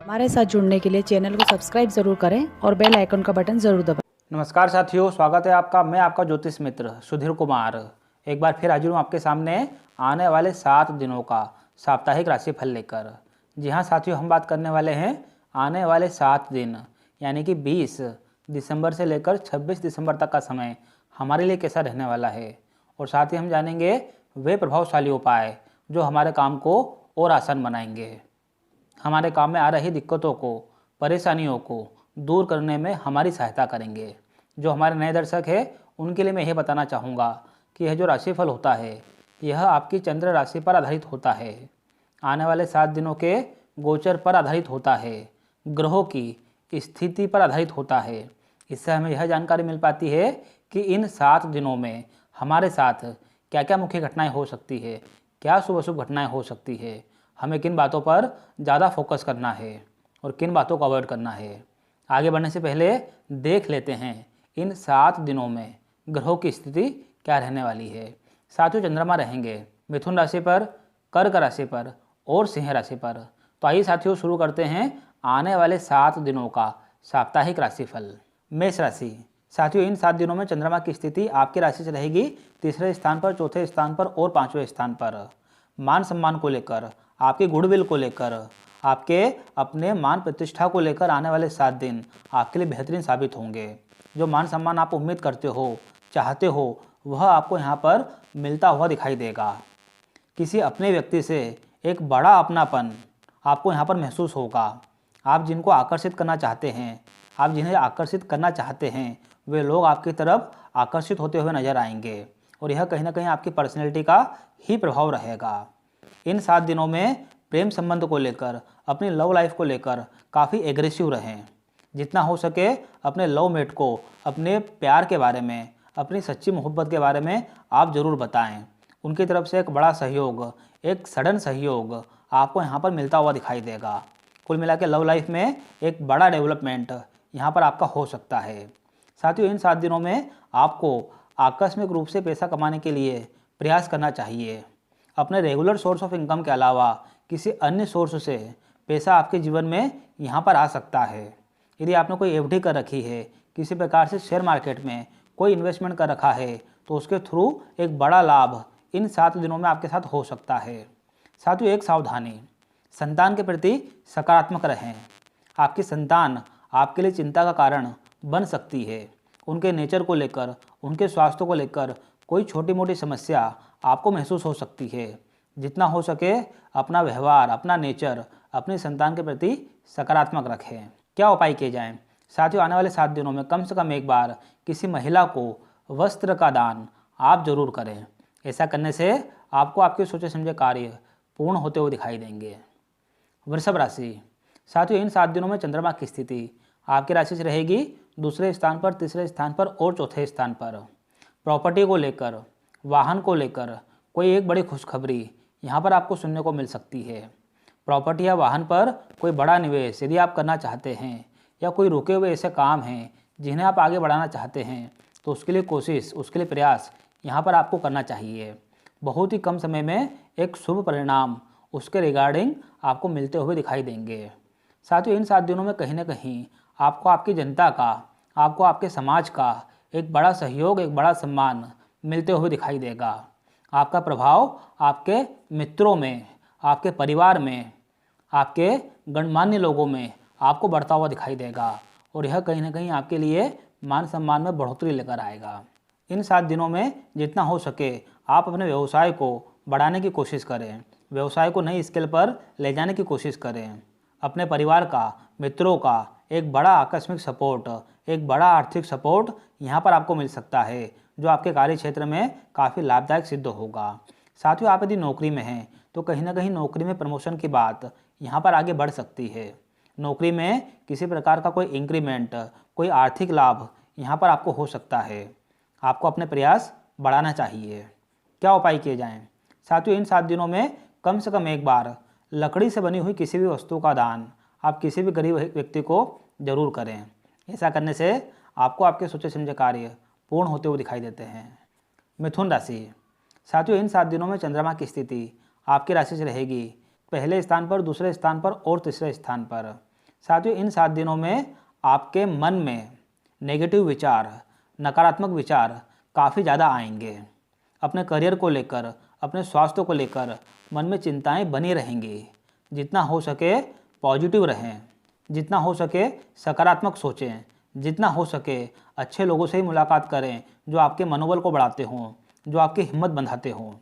हमारे साथ जुड़ने के लिए चैनल को सब्सक्राइब जरूर करें और बेल आइकन का बटन जरूर दबाएं। नमस्कार साथियों, स्वागत है आपका। मैं आपका ज्योतिष मित्र सुधीर कुमार एक बार फिर हाजिर हूँ आपके सामने आने वाले 7 दिनों का साप्ताहिक राशिफल लेकर। जी हाँ साथियों, हम बात करने वाले हैं आने वाले 7 दिन यानी कि 20 दिसंबर से लेकर 26 दिसंबर तक का समय हमारे लिए कैसा रहने वाला है। और साथ ही हम जानेंगे वे प्रभावशाली उपाय जो हमारे काम को और आसान बनाएंगे, हमारे काम में आ रही दिक्कतों को, परेशानियों को दूर करने में हमारी सहायता करेंगे। जो हमारे नए दर्शक हैं उनके लिए मैं यह बताना चाहूँगा कि यह जो राशिफल होता है यह आपकी चंद्र राशि पर आधारित होता है, आने वाले 7 दिनों के गोचर पर आधारित होता है, ग्रहों की स्थिति पर आधारित होता है। इससे हमें यह जानकारी मिल पाती है कि इन 7 दिनों में हमारे साथ क्या क्या मुख्य घटनाएं हो सकती है, क्या शुभ अशुभ घटनाएं हो सकती है, हमें किन बातों पर ज़्यादा फोकस करना है और किन बातों को अवॉइड करना है। आगे बढ़ने से पहले देख लेते हैं इन 7 दिनों में ग्रहों की स्थिति क्या रहने वाली है। साथियों, चंद्रमा रहेंगे मिथुन राशि पर, कर्क राशि पर और सिंह राशि पर। तो आइए साथियों शुरू करते हैं आने वाले 7 दिनों का साप्ताहिक राशिफल। मेष राशि। साथियों, इन 7 दिनों में चंद्रमा की स्थिति आपकी राशि से रहेगी तीसरे स्थान पर, चौथे स्थान पर और 5वें स्थान पर। मान सम्मान को लेकर, आपके गुडविल को लेकर, आपके अपने मान प्रतिष्ठा को लेकर आने वाले 7 दिन आपके लिए बेहतरीन साबित होंगे। जो मान सम्मान आप उम्मीद करते हो, चाहते हो, वह आपको यहाँ पर मिलता हुआ दिखाई देगा। किसी अपने व्यक्ति से एक बड़ा अपनापन आपको यहाँ पर महसूस होगा। आप जिनको आकर्षित करना चाहते हैं, आप जिन्हें आकर्षित करना चाहते हैं, वे लोग आपकी तरफ आकर्षित होते हुए नजर आएंगे और यह कहीं ना कहीं आपकी पर्सनैलिटी का ही प्रभाव रहेगा। इन 7 दिनों में प्रेम संबंध को लेकर, अपनी लव लाइफ को लेकर काफ़ी एग्रेसिव रहें। जितना हो सके अपने लव मेट को अपने प्यार के बारे में, अपनी सच्ची मोहब्बत के बारे में आप ज़रूर बताएं। उनकी तरफ से एक बड़ा सहयोग, एक सडन सहयोग आपको यहाँ पर मिलता हुआ दिखाई देगा। कुल मिला के लव लाइफ में एक बड़ा डेवलपमेंट यहाँ पर आपका हो सकता है। साथियों, इन 7 दिनों में आपको आकस्मिक रूप से पैसा कमाने के लिए प्रयास करना चाहिए। अपने रेगुलर सोर्स ऑफ इनकम के अलावा किसी अन्य सोर्स से पैसा आपके जीवन में यहाँ पर आ सकता है। यदि आपने कोई एफडी कर रखी है, किसी प्रकार से शेयर मार्केट में कोई इन्वेस्टमेंट कर रखा है, तो उसके थ्रू एक बड़ा लाभ इन 7 दिनों में आपके साथ हो सकता है। साथियों, एक सावधानी, संतान के प्रति सकारात्मक रहें। आपकी संतान आपके लिए चिंता का कारण बन सकती है। उनके नेचर को लेकर, उनके स्वास्थ्य को लेकर कोई छोटी मोटी समस्या आपको महसूस हो सकती है। जितना हो सके अपना व्यवहार, अपना नेचर अपनी संतान के प्रति सकारात्मक रखें। क्या उपाय किए जाएं? साथियों, आने वाले 7 दिनों में कम से कम एक बार किसी महिला को वस्त्र का दान आप जरूर करें। ऐसा करने से आपको आपके सोचे समझे कार्य पूर्ण होते हुए दिखाई देंगे। वृषभ राशि। साथियों, इन 7 दिनों में चंद्रमा की स्थिति आपकी राशि से रहेगी दूसरे स्थान पर, तीसरे स्थान पर और चौथे स्थान पर। प्रॉपर्टी को लेकर, वाहन को लेकर कोई एक बड़ी खुशखबरी यहाँ पर आपको सुनने को मिल सकती है। प्रॉपर्टी या वाहन पर कोई बड़ा निवेश यदि आप करना चाहते हैं या कोई रुके हुए ऐसे काम हैं जिन्हें आप आगे बढ़ाना चाहते हैं, तो उसके लिए कोशिश, उसके लिए प्रयास यहाँ पर आपको करना चाहिए। बहुत ही कम समय में एक शुभ परिणाम उसके रिगार्डिंग आपको मिलते हुए दिखाई देंगे। साथियों, इन 7 दिनों में कहीं ना कहीं आपको आपकी जनता का, आपको आपके समाज का एक बड़ा सहयोग, एक बड़ा सम्मान मिलते हुए दिखाई देगा। आपका प्रभाव आपके मित्रों में, आपके परिवार में, आपके गणमान्य लोगों में आपको बढ़ता हुआ दिखाई देगा और यह कहीं ना कहीं आपके लिए मान सम्मान में बढ़ोतरी लेकर आएगा। इन 7 दिनों में जितना हो सके आप अपने व्यवसाय को बढ़ाने की कोशिश करें, व्यवसाय को नई स्केल पर ले जाने की कोशिश करें। अपने परिवार का, मित्रों का एक बड़ा आकस्मिक सपोर्ट, एक बड़ा आर्थिक सपोर्ट यहाँ पर आपको मिल सकता है, जो आपके कार्य क्षेत्र में काफ़ी लाभदायक सिद्ध होगा। साथियों, आप यदि नौकरी में हैं तो कहीं ना कहीं नौकरी में प्रमोशन की बात यहाँ पर आगे बढ़ सकती है। नौकरी में किसी प्रकार का कोई इंक्रीमेंट, कोई आर्थिक लाभ यहाँ पर आपको हो सकता है। आपको अपने प्रयास बढ़ाना चाहिए। क्या उपाय किए जाएं? साथियों, इन 7 दिनों में कम से कम एक बार लकड़ी से बनी हुई किसी भी वस्तु का दान आप किसी भी गरीब व्यक्ति को जरूर करें। ऐसा करने से आपको आपके सोचे समझे कार्य पूर्ण होते हुए दिखाई देते हैं। मिथुन राशि। साथियों, इन 7 दिनों में चंद्रमा की स्थिति आपकी राशि से रहेगी पहले स्थान पर, दूसरे स्थान पर और तीसरे स्थान पर। साथियों इन 7 दिनों में आपके मन में नेगेटिव विचार, नकारात्मक विचार काफ़ी ज़्यादा आएंगे। अपने करियर को लेकर, अपने स्वास्थ्य को लेकर मन में चिंताएं बनी रहेंगी। जितना हो सके पॉजिटिव रहें, जितना हो सके सकारात्मक सोचें, जितना हो सके अच्छे लोगों से ही मुलाकात करें जो आपके मनोबल को बढ़ाते हों, जो आपकी हिम्मत बंधाते हों।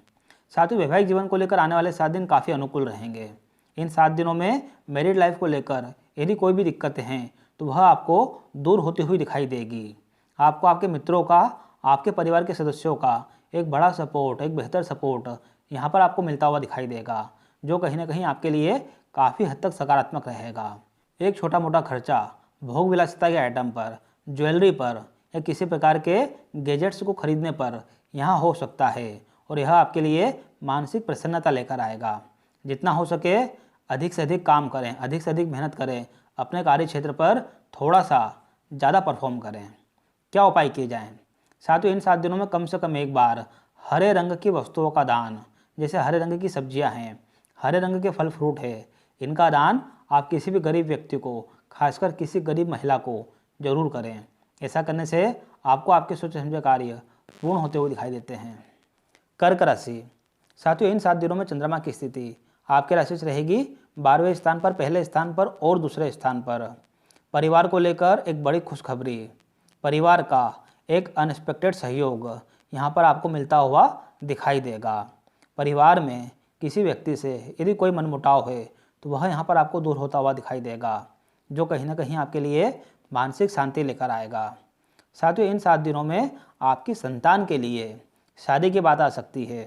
साथ ही वैवाहिक जीवन को लेकर आने वाले 7 दिन काफ़ी अनुकूल रहेंगे। इन 7 दिनों में मैरिड लाइफ को लेकर यदि कोई भी दिक्कतें हैं तो वह आपको दूर होती हुई दिखाई देगी। आपको आपके मित्रों का, आपके परिवार के सदस्यों का एक बड़ा सपोर्ट, एक बेहतर सपोर्ट यहाँ पर आपको मिलता हुआ दिखाई देगा, जो कहीं ना कहीं आपके लिए काफ़ी हद तक सकारात्मक रहेगा। एक छोटा मोटा खर्चा भोग विलासिता के आइटम पर, ज्वेलरी पर या किसी प्रकार के गैजेट्स को खरीदने पर यहाँ हो सकता है और यह आपके लिए मानसिक प्रसन्नता लेकर आएगा। जितना हो सके अधिक से अधिक काम करें, अधिक से अधिक मेहनत करें, अपने कार्य क्षेत्र पर थोड़ा सा ज़्यादा परफॉर्म करें। क्या उपाय किए जाएं? साथियों इन 7 दिनों में कम से कम एक बार हरे रंग की वस्तुओं का दान, जैसे हरे रंग की सब्जियां हैं, हरे रंग के फल फ्रूट है, इनका दान आप किसी भी गरीब व्यक्ति को, खासकर किसी गरीब महिला को जरूर करें। ऐसा करने से आपको आपके सोचे समझे कार्य पूर्ण होते हुए दिखाई देते हैं। कर्क राशि। साथियों इन 7 दिनों में चंद्रमा की स्थिति आपके राशि से रहेगी 12वें स्थान पर, पहले स्थान पर और दूसरे स्थान पर। परिवार को लेकर एक बड़ी खुशखबरी, परिवार का एक अनएक्सपेक्टेड सहयोग यहाँ पर आपको मिलता हुआ दिखाई देगा। परिवार में किसी व्यक्ति से यदि कोई मनमुटाव है तो वह यहाँ पर आपको दूर होता हुआ दिखाई देगा, जो कहीं ना कहीं आपके लिए मानसिक शांति लेकर आएगा। साथियों इन 7 दिनों में आपकी संतान के लिए शादी की बात आ सकती है।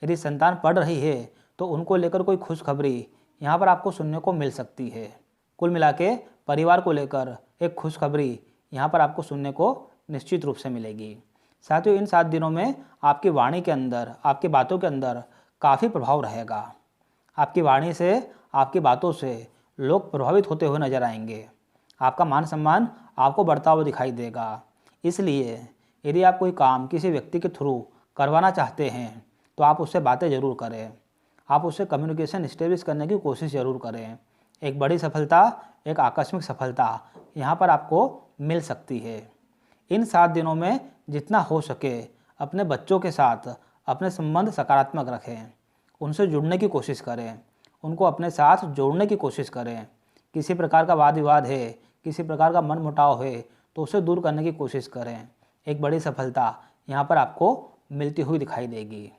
यदि संतान पढ़ रही है तो उनको लेकर कोई खुशखबरी यहाँ पर आपको सुनने को मिल सकती है। कुल मिला के परिवार को लेकर एक खुशखबरी यहाँ पर आपको सुनने को निश्चित रूप से मिलेगी। साथियों इन 7 दिनों में आपकी वाणी के अंदर, आपकी बातों के अंदर काफ़ी प्रभाव रहेगा। आपकी वाणी से, आपकी बातों से लोग प्रभावित होते हुए नजर आएंगे। आपका मान सम्मान आपको बढ़ता हुआ दिखाई देगा। इसलिए यदि आप कोई काम किसी व्यक्ति के थ्रू करवाना चाहते हैं तो आप उससे बातें ज़रूर करें, आप उससे कम्युनिकेशन इस्टेब्लिश करने की कोशिश ज़रूर करें। एक बड़ी सफलता, एक आकस्मिक सफलता यहाँ पर आपको मिल सकती है। इन 7 दिनों में जितना हो सके अपने बच्चों के साथ अपने संबंध सकारात्मक रखें, उनसे जुड़ने की कोशिश करें, उनको अपने साथ जोड़ने की कोशिश करें। किसी प्रकार का वाद विवाद है, किसी प्रकार का मनमुटाव है तो उसे दूर करने की कोशिश करें। एक बड़ी सफलता यहाँ पर आपको मिलती हुई दिखाई देगी।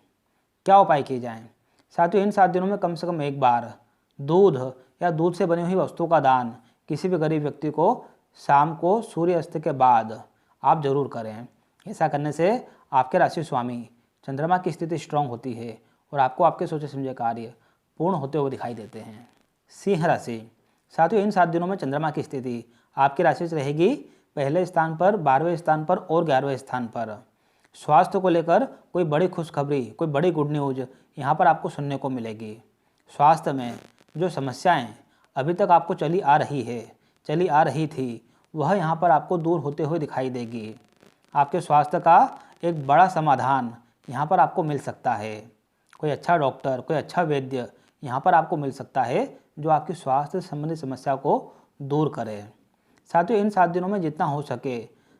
क्या उपाय किए जाएं? साथियों इन 7 दिनों में कम से कम एक बार दूध या दूध से बनी हुई वस्तुओं का दान किसी भी गरीब व्यक्ति को शाम को सूर्यास्त के बाद आप जरूर करें। ऐसा करने से आपके राशि स्वामी चंद्रमा की स्थिति स्ट्रांग होती है और आपको आपके सोचे समझे कार्य पूर्ण होते हुए दिखाई देते हैं। सिंह राशि। साथियों इन 7 दिनों में चंद्रमा की स्थिति आपकी राशि से रहेगी पहले स्थान पर, 12वें स्थान पर और 11वें स्थान पर। स्वास्थ्य को लेकर कोई बड़ी खुशखबरी, कोई बड़ी गुड न्यूज यहाँ पर आपको सुनने को मिलेगी। स्वास्थ्य में जो समस्याएं अभी तक आपको चली आ रही थी वह यहाँ पर आपको दूर होते हुए दिखाई देगी। आपके स्वास्थ्य का एक बड़ा समाधान यहाँ पर आपको मिल सकता है। कोई अच्छा डॉक्टर, कोई अच्छा वैद्य यहाँ पर आपको मिल सकता है जो आपकी स्वास्थ्य संबंधी समस्या को दूर करे। साथियों इन 7 दिनों में जितना हो सके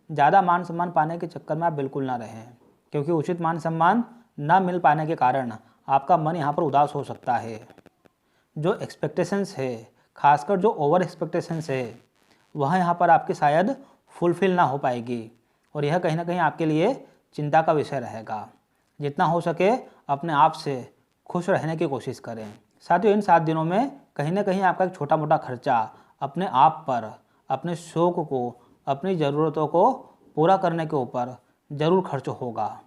ज़्यादा मान सम्मान पाने के चक्कर में आप बिल्कुल ना रहें, क्योंकि उचित मान सम्मान न मिल पाने के कारण आपका मन यहाँ पर उदास हो सकता है। जो एक्सपेक्टेशंस है, खासकर जो ओवर एक्सपेक्टेशंस है, वह यहाँ पर आपकी शायद फुलफिल ना हो पाएगी और यह कहीं ना कहीं आपके लिए चिंता का विषय रहेगा। जितना हो सके अपने आप से खुश रहने की कोशिश करें। साथियों इन 7 दिनों में कहीं ना कहीं आपका एक छोटा मोटा खर्चा अपने आप पर, अपने शौक को, अपनी ज़रूरतों को पूरा करने के ऊपर ज़रूर खर्च होगा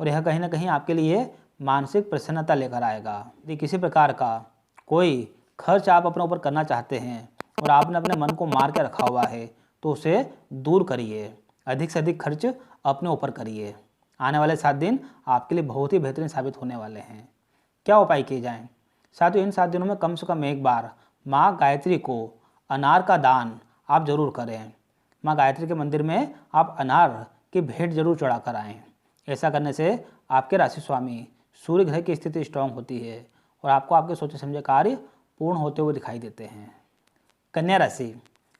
और यह कहीं ना कहीं आपके लिए मानसिक प्रसन्नता लेकर आएगा। यदि किसी प्रकार का कोई खर्च आप अपने ऊपर करना चाहते हैं और आपने अपने मन को मार के रखा हुआ है तो उसे दूर करिए, अधिक से अधिक खर्च अपने ऊपर करिए। आने वाले 7 दिन आपके लिए बहुत ही बेहतरीन साबित होने वाले हैं। क्या उपाय किए जाएं? साथियों इन 7 दिनों में कम से कम एक बार माँ गायत्री को अनार का दान आप जरूर करें। माँ गायत्री के मंदिर में आप अनार की भेंट जरूर चढ़ा कर आएँ। ऐसा करने से आपके राशि स्वामी सूर्य ग्रह की स्थिति स्ट्रांग होती है और आपको आपके सोचे समझे कार्य पूर्ण होते हुए दिखाई देते हैं। कन्या राशि।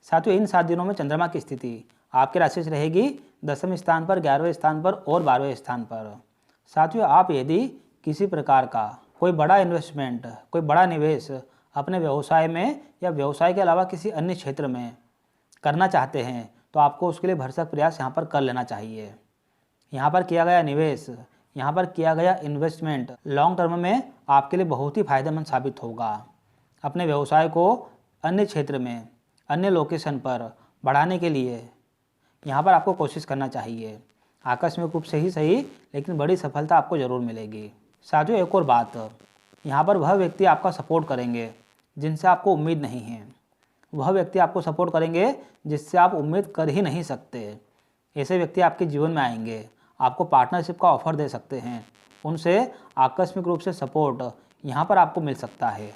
साथियों इन 7 दिनों में चंद्रमा की स्थिति आपकी राशि से रहेगी 10वें स्थान पर, 11वें स्थान पर और 12वें स्थान पर। साथियों आप यदि किसी प्रकार का कोई बड़ा इन्वेस्टमेंट, कोई बड़ा निवेश अपने व्यवसाय में या व्यवसाय के अलावा किसी अन्य क्षेत्र में करना चाहते हैं तो आपको उसके लिए भरसक प्रयास यहाँ पर कर लेना चाहिए। यहाँ पर किया गया निवेश, यहाँ पर किया गया इन्वेस्टमेंट लॉन्ग टर्म में आपके लिए बहुत ही फायदेमंद साबित होगा। अपने व्यवसाय को अन्य क्षेत्र में, अन्य लोकेशन पर बढ़ाने के लिए यहाँ पर आपको कोशिश करना चाहिए। आकस्मिक रूप से ही सही लेकिन बड़ी सफलता आपको ज़रूर मिलेगी। साथियों एक और बात, यहाँ पर वह व्यक्ति आपका सपोर्ट करेंगे जिनसे आपको उम्मीद नहीं है। वह व्यक्ति आपको सपोर्ट करेंगे जिससे आप उम्मीद कर ही नहीं सकते। ऐसे व्यक्ति आपके जीवन में आएंगे, आपको पार्टनरशिप का ऑफर दे सकते हैं। उनसे आकस्मिक रूप से सपोर्ट यहाँ पर आपको मिल सकता है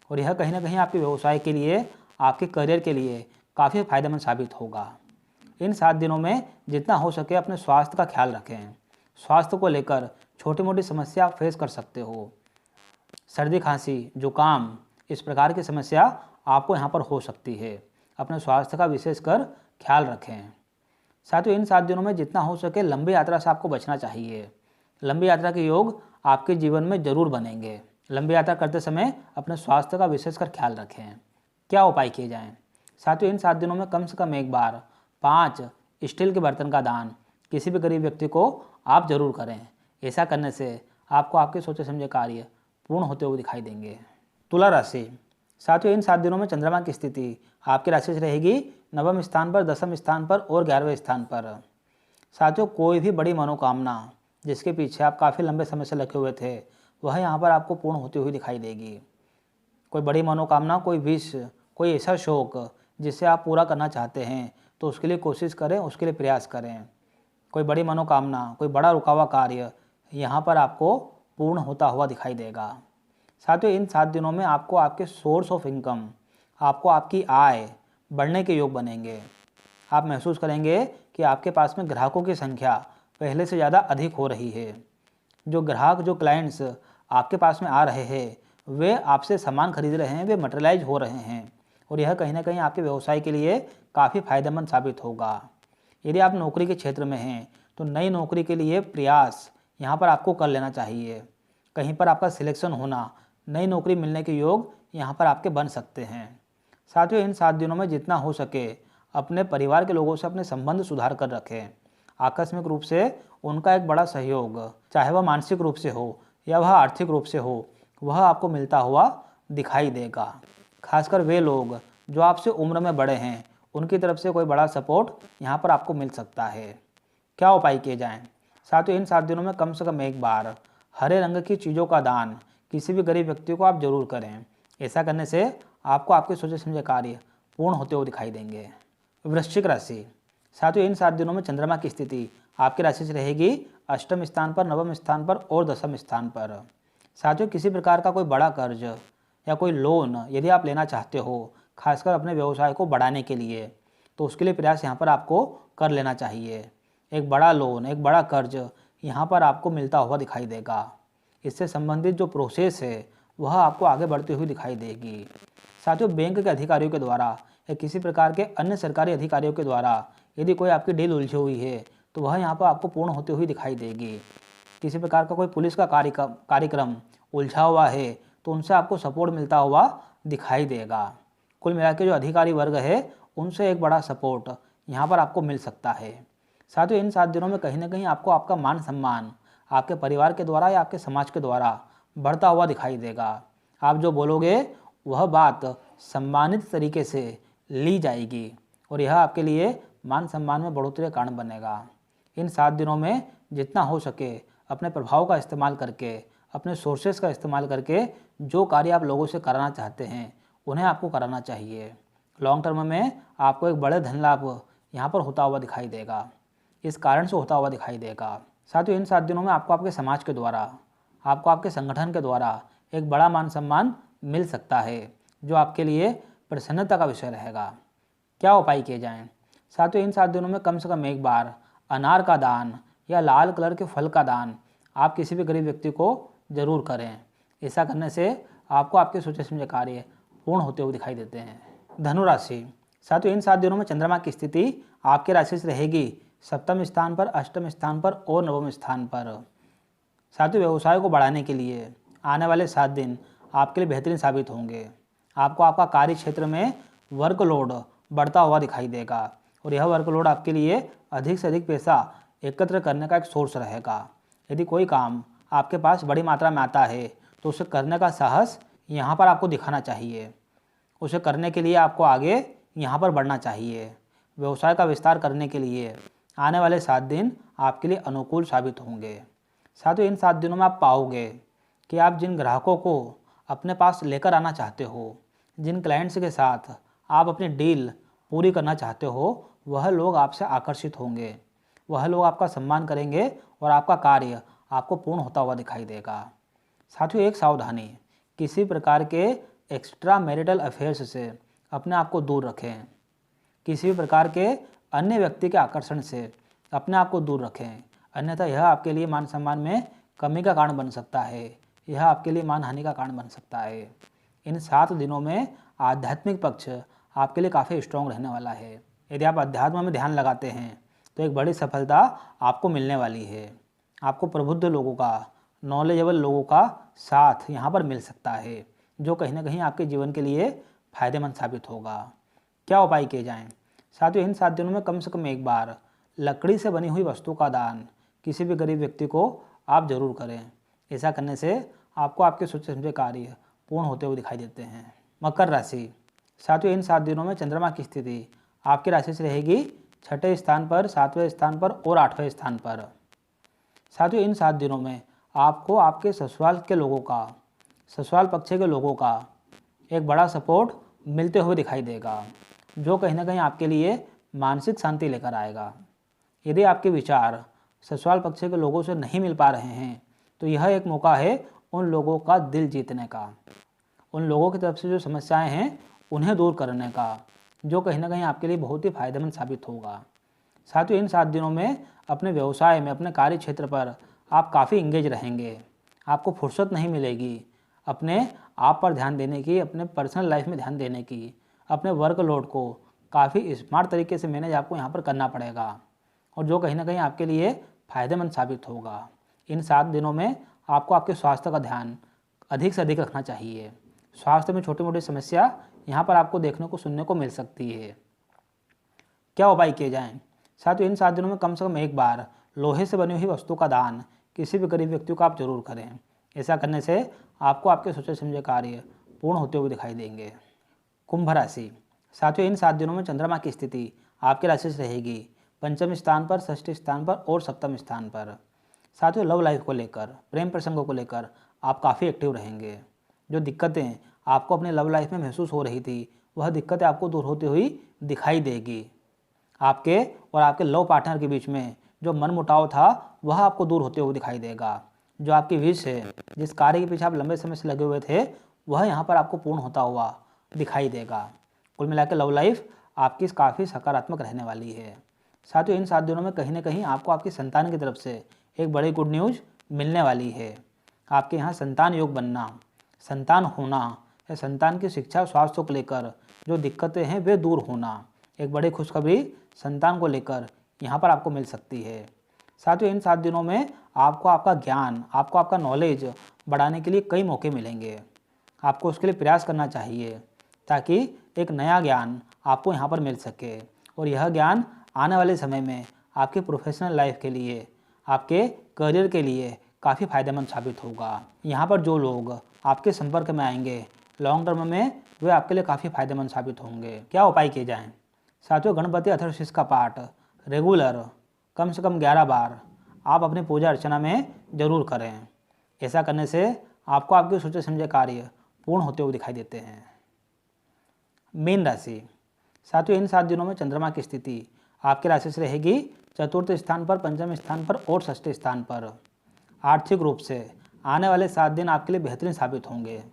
और यह कहीं ना कहीं आपके व्यवसाय के लिए, आपके करियर के लिए काफ़ी फायदेमंद साबित होगा। इन 7 दिनों में जितना हो सके अपने स्वास्थ्य का ख्याल रखें। स्वास्थ्य को लेकर छोटी मोटी समस्या आप फेस कर सकते हो। सर्दी, खांसी, जुकाम, इस प्रकार की समस्या आपको यहाँ पर हो सकती है। अपने स्वास्थ्य का विशेषकर ख्याल रखें। साथियों इन 7 दिनों में जितना हो सके लंबी यात्रा से आपको बचना चाहिए। लंबी यात्रा के योग आपके जीवन में जरूर बनेंगे। लंबी यात्रा करते समय अपने स्वास्थ्य का विशेषकर ख्याल रखें। क्या उपाय किए जाएं? साथियों इन 7 दिनों में कम से कम एक बार 5 स्टील के बर्तन का दान किसी भी गरीब व्यक्ति को आप जरूर करें। ऐसा करने से आपको आपके सोचे समझे कार्य पूर्ण होते हुए दिखाई देंगे। तुला राशि। साथियों इन 7 दिनों में चंद्रमा की स्थिति आपकी राशि से रहेगी 9वें स्थान पर, 10वें स्थान पर और 11वें स्थान पर। साथियों कोई भी बड़ी मनोकामना जिसके पीछे आप काफ़ी लंबे समय से लगे हुए थे वह यहाँ पर आपको पूर्ण होती हुई दिखाई देगी। कोई बड़ी मनोकामना, कोई विश, कोई ऐसा शौक जिसे आप पूरा करना चाहते हैं तो उसके लिए कोशिश करें, उसके लिए प्रयास करें। कोई बड़ी मनोकामना, कोई बड़ा रुका हुआ कार्य यहाँ पर आपको पूर्ण होता हुआ दिखाई देगा। साथियों इन 7 दिनों में आपको आपके सोर्स ऑफ इनकम, आपको आपकी आय बढ़ने के योग बनेंगे। आप महसूस करेंगे कि आपके पास में ग्राहकों की संख्या पहले से ज़्यादा अधिक हो रही है। जो ग्राहक, जो क्लाइंट्स आपके पास में आ रहे हैं वे आपसे सामान खरीद रहे हैं, वे मटेरियलाइज हो रहे हैं और यह कहीं ना कहीं आपके व्यवसाय के लिए काफ़ी फायदेमंद साबित होगा। यदि आप नौकरी के क्षेत्र में हैं तो नई नौकरी के लिए प्रयास यहाँ पर आपको कर लेना चाहिए। कहीं पर आपका सिलेक्शन होना, नई नौकरी मिलने के योग यहाँ पर आपके बन सकते हैं। साथियों इन 7 दिनों में जितना हो सके अपने परिवार के लोगों से अपने संबंध सुधार कर रखें। आकस्मिक रूप से उनका एक बड़ा सहयोग, चाहे वह मानसिक रूप से हो या वह आर्थिक रूप से हो, वह आपको मिलता हुआ दिखाई देगा। खासकर वे लोग जो आपसे उम्र में बड़े हैं उनकी तरफ से कोई बड़ा सपोर्ट यहाँ पर आपको मिल सकता है। क्या उपाय किए जाएं? साथियों इन 7 दिनों में कम से कम एक बार हरे रंग की चीज़ों का दान किसी भी गरीब व्यक्ति को आप जरूर करें। ऐसा करने से आपको आपके सोचे समझे कार्य पूर्ण होते हुए दिखाई देंगे। वृश्चिक राशि। साथियों इन 7 दिनों में चंद्रमा की स्थिति आपकी राशि से रहेगी 8वें स्थान पर, 9वें स्थान पर और 10वें स्थान पर। साथियों किसी प्रकार का कोई बड़ा कर्ज या कोई लोन यदि आप लेना चाहते हो, खासकर अपने व्यवसाय को बढ़ाने के लिए, तो उसके लिए प्रयास यहाँ पर आपको कर लेना चाहिए। एक बड़ा लोन, एक बड़ा कर्ज यहाँ पर आपको मिलता हुआ दिखाई देगा। इससे संबंधित जो प्रोसेस है वह आपको आगे बढ़ती हुई दिखाई देगी। साथियों बैंक के अधिकारियों के द्वारा या किसी प्रकार के अन्य सरकारी अधिकारियों के द्वारा यदि कोई आपकी डील उलझी हुई है तो वह यहाँ पर आपको पूर्ण होती हुई दिखाई देगी। किसी प्रकार का कोई पुलिस का कार्यक्रम उलझा हुआ है तो उनसे आपको सपोर्ट मिलता हुआ दिखाई देगा। कुल मिला के जो अधिकारी वर्ग है उनसे एक बड़ा सपोर्ट यहाँ पर आपको मिल सकता है। साथियों इन 7 दिनों में कहीं ना कहीं आपको आपका मान सम्मान आपके परिवार के द्वारा या आपके समाज के द्वारा बढ़ता हुआ दिखाई देगा। आप जो बोलोगे वह बात सम्मानित तरीके से ली जाएगी और यह आपके लिए मान सम्मान में बढ़ोतरी का कारण बनेगा। इन 7 दिनों में जितना हो सके अपने प्रभाव का इस्तेमाल करके, अपने सोर्सेस का इस्तेमाल करके जो कार्य आप लोगों से कराना चाहते हैं उन्हें आपको कराना चाहिए। लॉन्ग टर्म में आपको एक बड़े धन लाभ यहाँ पर होता हुआ दिखाई देगा, इस कारण से होता हुआ दिखाई देगा। साथियों इन 7 दिनों में आपको आपके समाज के द्वारा, आपको आपके संगठन के द्वारा एक बड़ा मान सम्मान मिल सकता है जो आपके लिए प्रसन्नता का विषय रहेगा। क्या उपाय किए जाएं? साथियों इन 7 दिनों में कम से कम एक बार अनार का दान या लाल कलर के फल का दान आप किसी भी गरीब व्यक्ति को जरूर करें। ऐसा करने से आपको आपके सोचे समझे कार्य पूर्ण होते हुए दिखाई देते हैं। धनु राशि, साथियों इन 7 दिनों में चंद्रमा की स्थिति आपकी राशि से रहेगी सप्तम स्थान पर, अष्टम स्थान पर और नवम स्थान पर। साथियों व्यवसाय को बढ़ाने के लिए आने वाले 7 दिन आपके लिए बेहतरीन साबित होंगे। आपको आपका कार्य क्षेत्र में वर्कलोड बढ़ता हुआ दिखाई देगा और यह वर्कलोड आपके लिए अधिक से अधिक पैसा एकत्र करने का एक सोर्स रहेगा। यदि कोई काम आपके पास बड़ी मात्रा में आता है तो उसे करने का साहस यहाँ पर आपको दिखाना चाहिए। उसे करने के लिए आपको आगे यहाँ पर बढ़ना चाहिए। व्यवसाय का विस्तार करने के लिए आने वाले 7 दिन आपके लिए अनुकूल साबित होंगे। साथियों इन 7 दिनों में आप पाओगे कि आप जिन ग्राहकों को अपने पास लेकर आना चाहते हो, जिन क्लाइंट्स के साथ आप अपनी डील पूरी करना चाहते हो, वह लोग आपसे आकर्षित होंगे। वह लोग आपका सम्मान करेंगे और आपका कार्य आपको पूर्ण होता हुआ दिखाई देगा। साथियों एक सावधानी, किसी प्रकार के एक्स्ट्रा मैरिटल अफेयर्स से अपने आप को दूर रखें। किसी भी प्रकार के अन्य व्यक्ति के आकर्षण से अपने आप को दूर रखें, अन्यथा यह आपके लिए मान सम्मान में कमी का कारण बन सकता है। यह आपके लिए मानहानि का कारण बन सकता है। इन 7 दिनों में आध्यात्मिक पक्ष आपके लिए काफ़ी स्ट्रॉन्ग रहने वाला है। यदि आप अध्यात्म में ध्यान लगाते हैं तो एक बड़ी सफलता आपको मिलने वाली है। आपको प्रबुद्ध लोगों का, नॉलेजेबल लोगों का साथ यहाँ पर मिल सकता है, जो कहीं ना कहीं आपके जीवन के लिए फायदेमंद साबित होगा। क्या उपाय किए जाएं? साथियों इन 7 दिनों में कम से कम एक बार लकड़ी से बनी हुई वस्तु का दान किसी भी गरीब व्यक्ति को आप जरूर करें। ऐसा करने से आपको आपके सोचे समझे कार्य पूर्ण होते हुए दिखाई देते हैं। मकर राशि, साथियों इन 7 दिनों में चंद्रमा की स्थिति आपकी राशि से रहेगी 6ठे स्थान पर, 7वें स्थान पर और 8वें स्थान पर। साथियों इन 7 दिनों में आपको आपके ससुराल के लोगों का, ससुराल पक्ष के लोगों का एक बड़ा सपोर्ट मिलते हुए दिखाई देगा, जो कहीं ना कहीं आपके लिए मानसिक शांति लेकर आएगा। यदि आपके विचार ससुराल पक्ष के लोगों से नहीं मिल पा रहे हैं तो यह एक मौका है उन लोगों का दिल जीतने का, उन लोगों की तरफ से जो समस्याएं हैं उन्हें दूर करने का, जो कहीं ना कहीं आपके लिए बहुत ही फायदेमंद साबित होगा। साथियों इन 7 दिनों में अपने व्यवसाय में, अपने कार्य क्षेत्र पर आप काफ़ी इंगेज रहेंगे। आपको फुर्सत नहीं मिलेगी अपने आप पर ध्यान देने की, अपने पर्सनल लाइफ में ध्यान देने की। अपने वर्कलोड को काफ़ी स्मार्ट तरीके से मैनेज आपको यहाँ पर करना पड़ेगा और जो कहीं ना कहीं आपके लिए फ़ायदेमंद साबित होगा। इन 7 दिनों में आपको आपके स्वास्थ्य का ध्यान अधिक से अधिक रखना चाहिए। स्वास्थ्य में छोटी मोटी समस्या यहाँ पर आपको देखने को, सुनने को मिल सकती है। क्या उपाय किए जाएं? साथियों इन 7 दिनों में कम से कम एक बार लोहे से बनी हुई वस्तु का दान किसी भी गरीब व्यक्ति को आप जरूर करें। ऐसा करने से आपको आपके सोचे समझे कार्य पूर्ण होते हुए दिखाई देंगे। कुंभ राशि, साथियों इन 7 दिनों में चंद्रमा की स्थिति आपकी राशि से रहेगी 5वें स्थान पर, 6ठे स्थान पर और 7वें स्थान पर। साथियों लव लाइफ को लेकर, प्रेम प्रसंगों को लेकर आप काफ़ी एक्टिव रहेंगे। जो दिक्कतें आपको अपने लव लाइफ में महसूस हो रही थी, वह दिक्कतें आपको दूर होती हुई दिखाई देगी। आपके और आपके लव पार्टनर के बीच में जो मनमुटाव था वह आपको दूर होते हुए दिखाई देगा। जो आपकी विश है, जिस कार्य के पीछे आप लंबे समय से लगे हुए थे, वह यहाँ पर आपको पूर्ण होता हुआ दिखाई देगा। कुल मिलाकर लव लाइफ आपकी काफ़ी सकारात्मक रहने वाली है। साथियों इन 7 दिनों में कहीं ना कहीं आपको आपकी संतान की तरफ से एक बड़ी गुड न्यूज़ मिलने वाली है। आपके यहाँ संतान योग बनना, संतान होना या संतान की शिक्षा, स्वास्थ्य को लेकर जो दिक्कतें हैं वे दूर होना, एक बड़ी खुशखबरी संतान को लेकर यहाँ पर आपको मिल सकती है। साथियों इन 7 दिनों में आपको आपका ज्ञान, आपको आपका नॉलेज बढ़ाने के लिए कई मौके मिलेंगे। आपको उसके लिए प्रयास करना चाहिए ताकि एक नया ज्ञान आपको यहाँ पर मिल सके और यह ज्ञान आने वाले समय में आपके प्रोफेशनल लाइफ के लिए, आपके करियर के लिए काफ़ी फायदेमंद साबित होगा। यहाँ पर जो लोग आपके संपर्क में आएंगे लॉन्ग टर्म में, वे आपके लिए काफ़ी फायदेमंद साबित होंगे। क्या उपाय किए जाएं? साथियों गणपति अथर्वशीष का पाठ रेगुलर कम से कम 11 बार आप अपनी पूजा अर्चना में जरूर करें। ऐसा करने से आपको आपके सोचे समझे कार्य पूर्ण होते हुए दिखाई देते हैं। मीन राशि, साथियों इन 7 दिनों में चंद्रमा की स्थिति आपकी राशि से रहेगी 4थे स्थान पर, 5वें स्थान पर और 6ठे स्थान पर। आर्थिक रूप से आने वाले 7 दिन आपके लिए बेहतरीन साबित होंगे।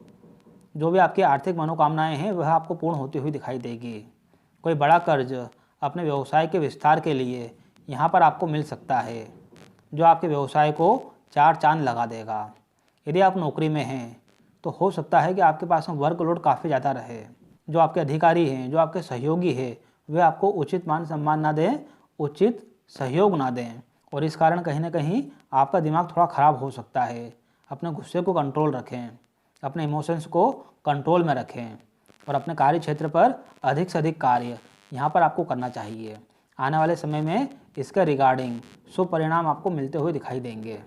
जो भी आपकी आर्थिक मनोकामनाएं हैं वह आपको पूर्ण होती हुई दिखाई देगी। कोई बड़ा कर्ज अपने व्यवसाय के विस्तार के लिए यहाँ पर आपको मिल सकता है, जो आपके व्यवसाय को 4 चांद लगा देगा। यदि आप नौकरी में हैं तो हो सकता है कि आपके पास में वर्कलोड काफ़ी ज़्यादा रहे। जो आपके अधिकारी हैं, जो आपके सहयोगी हैं, वे आपको उचित मान सम्मान ना दें, उचित सहयोग ना दें, और इस कारण कहीं ना कहीं आपका दिमाग थोड़ा ख़राब हो सकता है। अपने गुस्से को कंट्रोल रखें, अपने इमोशंस को कंट्रोल में रखें, और अपने कार्य क्षेत्र पर अधिक से अधिक कार्य यहाँ पर आपको करना चाहिए। आने वाले समय में इसके रिगार्डिंग शुभ परिणाम आपको मिलते हुए दिखाई देंगे।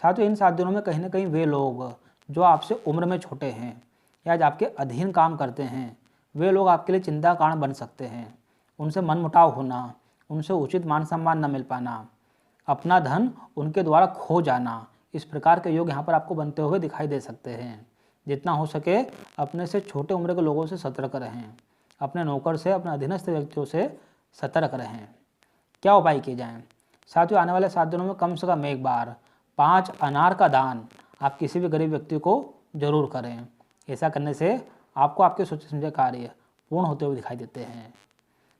साथियों, इन 7 दिनों में कहीं ना कहीं वे लोग जो आपसे उम्र में छोटे हैं या जो आपके अधीन काम करते हैं, वे लोग आपके लिए चिंता का कारण बन सकते हैं। उनसे मनमुटाव होना, उनसे उचित मान सम्मान न मिल पाना, अपना धन उनके द्वारा खो जाना, इस प्रकार के योग यहाँ पर आपको बनते हुए दिखाई दे सकते हैं। जितना हो सके अपने से छोटे उम्र के लोगों से सतर्क रहें, अपने नौकर से, अपने अधीनस्थ व्यक्तियों से सतर्क रहें। क्या उपाय किए जाएं? साथियों, आने वाले 7 दिनों में कम से कम एक बार 5 अनार का दान आप किसी भी गरीब व्यक्ति को जरूर करें। ऐसा करने से आपको आपके सोचे समझे कार्य पूर्ण होते हुए दिखाई देते हैं।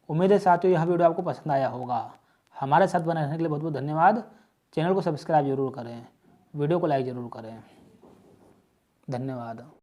उम्मीद है साथियों यह वीडियो आपको पसंद आया होगा। हमारे साथ बने रहने के लिए बहुत बहुत धन्यवाद। चैनल को सब्सक्राइब जरूर करें, वीडियो को लाइक ज़रूर करें। धन्यवाद।